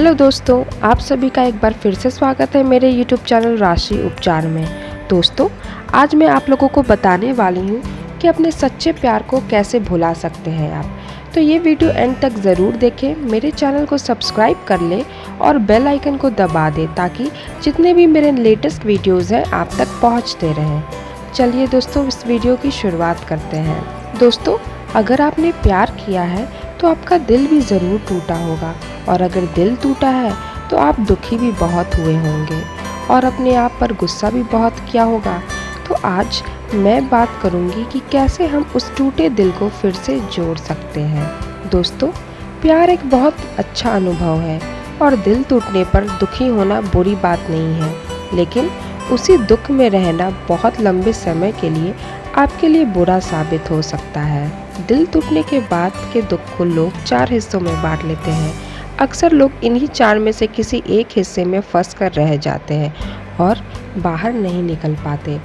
Hello दोस्तों, आप सभी का एक बार फिर से स्वागत है मेरे यूट्यूब चैनल राशि उपचार में। दोस्तों, आज मैं आप लोगों को बताने वाली हूँ कि अपने सच्चे प्यार को कैसे भुला सकते हैं आप। तो ये वीडियो एंड तक ज़रूर देखें, मेरे चैनल को सब्सक्राइब कर लें और बेल आइकन को दबा दें ताकि जितने भी मेरे लेटेस्ट वीडियोज़ हैं आप तक पहुँचते रहें। चलिए दोस्तों, इस वीडियो की शुरुआत करते हैं। दोस्तों, अगर आपने प्यार किया है तो आपका दिल भी ज़रूर टूटा होगा, और अगर दिल टूटा है तो आप दुखी भी बहुत हुए होंगे और अपने आप पर गुस्सा भी बहुत किया होगा। तो आज मैं बात करूंगी कि कैसे हम उस टूटे दिल को फिर से जोड़ सकते हैं। दोस्तों, प्यार एक बहुत अच्छा अनुभव है और दिल टूटने पर दुखी होना बुरी बात नहीं है, लेकिन उसी दुख में रहना बहुत लंबे समय के लिए आपके लिए बुरा साबित हो सकता है। दिल टूटने के बाद के दुख को लोग 4 हिस्सों में बांट लेते हैं। अक्सर लोग इन्हीं 4 में से किसी एक हिस्से में फंस कर रह जाते हैं और बाहर नहीं निकल पाते।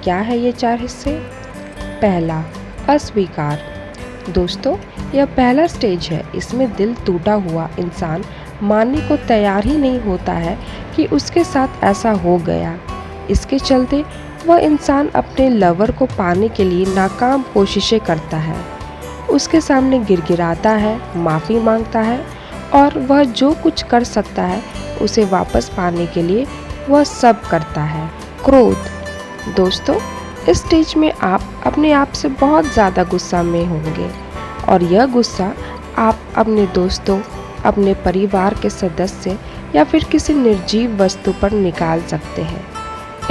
क्या है ये 4 हिस्से? पहला, अस्वीकार। दोस्तों, यह पहला स्टेज है। इसमें दिल टूटा हुआ इंसान मानने को तैयार ही नहीं होता है कि उसके साथ ऐसा हो गया। इसके चलते वह इंसान अपने लवर को पाने के लिए नाकाम कोशिशें करता है, उसके सामने गिड़गिड़ाता है, माफ़ी मांगता है और वह जो कुछ कर सकता है उसे वापस पाने के लिए वह सब करता है। क्रोध। दोस्तों, इस स्टेज में आप अपने आप से बहुत ज़्यादा गुस्सा में होंगे और यह गुस्सा आप अपने दोस्तों, अपने परिवार के सदस्य या फिर किसी निर्जीव वस्तु पर निकाल सकते हैं।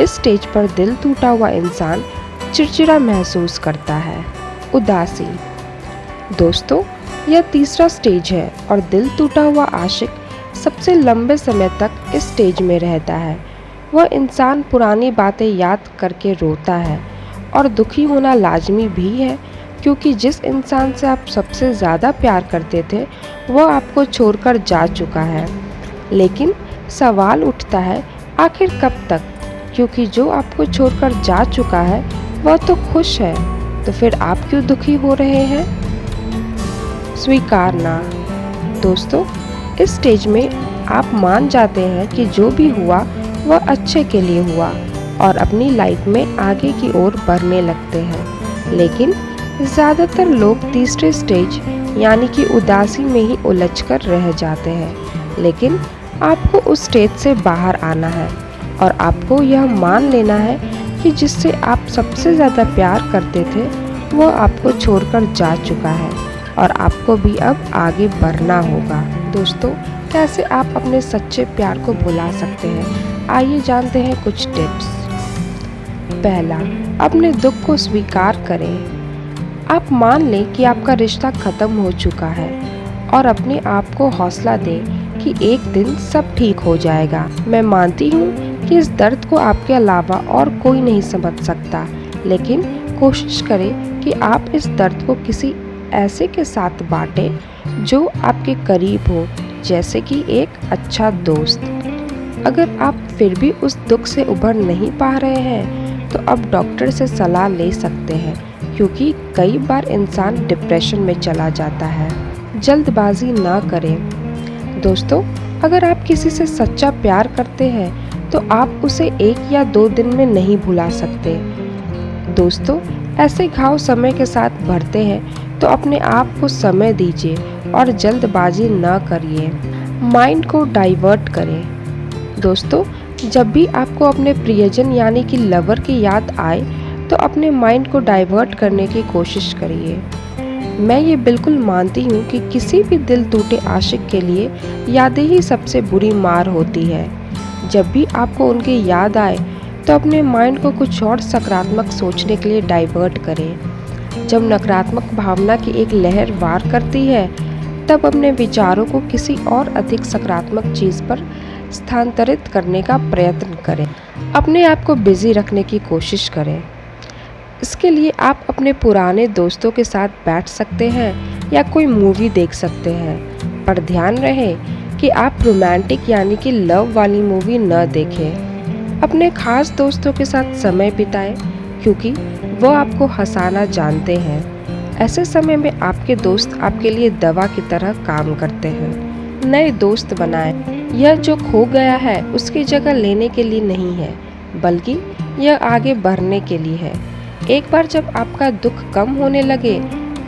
इस स्टेज पर दिल टूटा हुआ इंसान चिड़चिड़ा महसूस करता है। उदासी। दोस्तों, यह तीसरा स्टेज है और दिल टूटा हुआ आशिक सबसे लंबे समय तक इस स्टेज में रहता है। वह इंसान पुरानी बातें याद करके रोता है और दुखी होना लाजमी भी है, क्योंकि जिस इंसान से आप सबसे ज़्यादा प्यार करते थे वह आपको छोड़कर जा चुका है। लेकिन सवाल उठता है, आखिर कब तक? क्योंकि जो आपको छोड़कर जा चुका है वह तो खुश है, तो फिर आप क्यों दुखी हो रहे हैं? स्वीकारना। दोस्तों, इस स्टेज में आप मान जाते हैं कि जो भी हुआ वह अच्छे के लिए हुआ और अपनी लाइफ में आगे की ओर बढ़ने लगते हैं। लेकिन ज़्यादातर लोग तीसरे स्टेज यानी कि उदासी में ही उलझकर रह जाते हैं। लेकिन आपको उस स्टेज से बाहर आना है और आपको यह मान लेना है कि जिससे आप सबसे ज़्यादा प्यार करते थे वह आपको छोड़कर जा चुका है और आपको भी अब आगे बढ़ना होगा। दोस्तों, कैसे आप अपने सच्चे प्यार को भुला सकते हैं? आइए जानते हैं कुछ टिप्स। पहला, अपने दुख को स्वीकार करें। आप मान लें कि आपका रिश्ता ख़त्म हो चुका है और अपने आप को हौसला दें कि एक दिन सब ठीक हो जाएगा। मैं मानती हूँ कि इस दर्द को आपके अलावा और कोई नहीं समझ सकता, लेकिन कोशिश करें कि आप इस दर्द को किसी ऐसे के साथ बांटें जो आपके करीब हो, जैसे कि एक अच्छा दोस्त। अगर आप फिर भी उस दुख से उभर नहीं पा रहे हैं तो अब डॉक्टर से सलाह ले सकते हैं, क्योंकि कई बार इंसान डिप्रेशन में चला जाता है। जल्दबाजी ना करें। दोस्तों, अगर आप किसी से सच्चा प्यार करते हैं तो आप उसे 1 या 2 दिन में नहीं भुला सकते। दोस्तों, ऐसे घाव समय के साथ बढ़ते हैं, तो अपने आप को समय दीजिए और जल्दबाजी ना करिए। माइंड को डाइवर्ट करें। दोस्तों, जब भी आपको अपने प्रियजन यानी कि लवर की याद आए तो अपने माइंड को डाइवर्ट करने की कोशिश करिए। मैं ये बिल्कुल मानती हूँ कि किसी भी दिल टूटे आशिक के लिए यादें ही सबसे बुरी मार होती है। जब भी आपको उनकी याद आए तो अपने माइंड को कुछ और सकारात्मक सोचने के लिए डाइवर्ट करें। जब नकारात्मक भावना की एक लहर वार करती है तब अपने विचारों को किसी और अधिक सकारात्मक चीज़ पर स्थानांतरित करने का प्रयत्न करें। अपने आप को बिजी रखने की कोशिश करें। इसके लिए आप अपने पुराने दोस्तों के साथ बैठ सकते हैं या कोई मूवी देख सकते हैं, पर ध्यान रहे कि आप रोमांटिक यानी कि लव वाली मूवी न देखें। अपने खास दोस्तों के साथ समय बिताएं, क्योंकि वो आपको हंसाना जानते हैं। ऐसे समय में आपके दोस्त आपके लिए दवा की तरह काम करते हैं। नए दोस्त बनाएं। यह जो खो गया है उसकी जगह लेने के लिए नहीं है, बल्कि यह आगे बढ़ने के लिए है। एक बार जब आपका दुख कम होने लगे,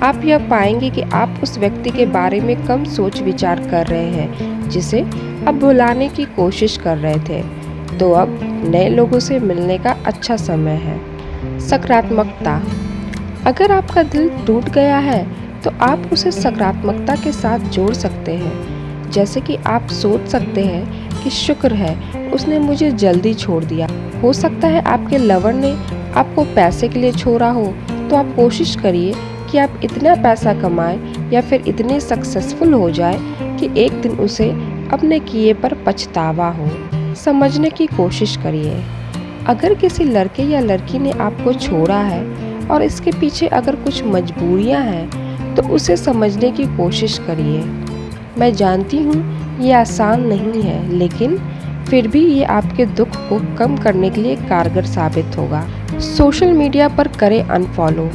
आप यह पाएंगे कि आप उस व्यक्ति के बारे में कम सोच विचार कर रहे हैं जिसे अब भुलाने की कोशिश कर रहे थे। तो अब नए लोगों से मिलने का अच्छा समय है। सकारात्मकता। अगर आपका दिल टूट गया है तो आप उसे सकारात्मकता के साथ जोड़ सकते हैं। जैसे कि आप सोच सकते हैं कि शुक्र है उसने मुझे जल्दी छोड़ दिया। हो सकता है आपके लवर ने आपको पैसे के लिए छोड़ा हो, तो आप कोशिश करिए कि आप इतना पैसा कमाएं या फिर इतने सक्सेसफुल हो जाए कि एक दिन उसे अपने किए पर पछतावा हो। समझने की कोशिश करिए। अगर किसी लड़के या लड़की ने आपको छोड़ा है और इसके पीछे अगर कुछ मजबूरियां हैं, तो उसे समझने की कोशिश करिए। मैं जानती हूँ ये आसान नहीं है, लेकिन फिर भी ये आपके दुख को कम करने के लिए कारगर साबित होगा। सोशल मीडिया पर करें अनफॉलो।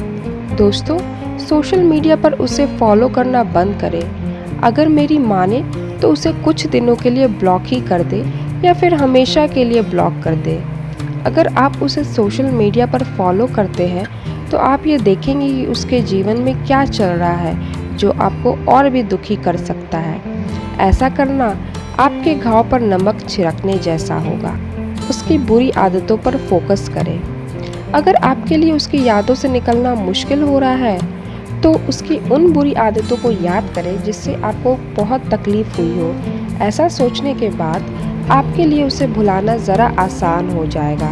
दोस्तों, सोशल मीडिया पर उसे फॉलो करना बंद करें। अगर मेरी माने तो उसे कुछ दिनों के लिए ब्लॉक ही कर दे या फिर हमेशा के लिए ब्लॉक कर दे। अगर आप उसे सोशल मीडिया पर फॉलो करते हैं तो आप ये देखेंगे कि उसके जीवन में क्या चल रहा है जो आपको और भी दुखी कर सकता है। ऐसा करना आपके घाव पर नमक छिड़कने जैसा होगा। उसकी बुरी आदतों पर फोकस करें। अगर आपके लिए उसकी यादों से निकलना मुश्किल हो रहा है तो उसकी उन बुरी आदतों को याद करें जिससे आपको बहुत तकलीफ हुई हो। ऐसा सोचने के बाद आपके लिए उसे भुलाना ज़रा आसान हो जाएगा।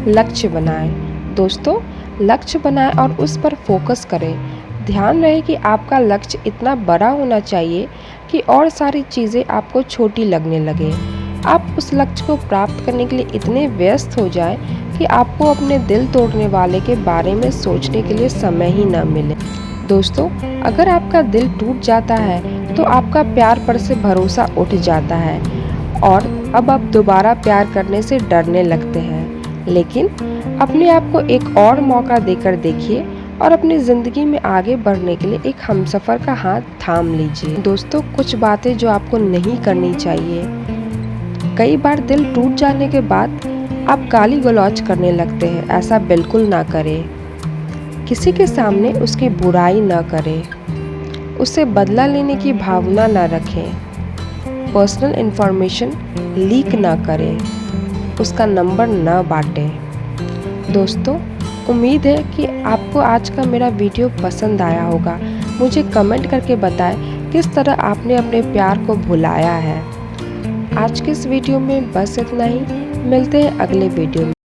लक्ष्य बनाएं। दोस्तों, लक्ष्य बनाएं और उस पर फोकस करें। ध्यान रहे कि आपका लक्ष्य इतना बड़ा होना चाहिए कि और सारी चीज़ें आपको छोटी लगने लगे। आप उस लक्ष्य को प्राप्त करने के लिए इतने व्यस्त हो जाएं कि आपको अपने दिल तोड़ने वाले के बारे में सोचने के लिए समय ही न मिले। दोस्तों, अगर आपका दिल टूट जाता है तो आपका प्यार पर से भरोसा उठ जाता है और अब आप दोबारा प्यार करने से डरने लगते हैं। लेकिन अपने आप को एक और मौका देकर देखिए और अपनी ज़िंदगी में आगे बढ़ने के लिए एक हमसफ़र का हाथ थाम लीजिए। दोस्तों, कुछ बातें जो आपको नहीं करनी चाहिए। कई बार दिल टूट जाने के बाद आप गाली गलौज करने लगते हैं। ऐसा बिल्कुल ना करें। किसी के सामने उसकी बुराई न करें। उससे बदला लेने की भावना न रखें। पर्सनल इन्फॉर्मेशन लीक ना करें। उसका नंबर न बांटें। दोस्तों, उम्मीद है कि आपको आज का मेरा वीडियो पसंद आया होगा। मुझे कमेंट करके बताएं किस तरह आपने अपने प्यार को भुलाया है। आज के इस वीडियो में बस इतना ही। मिलते हैं अगले वीडियो में।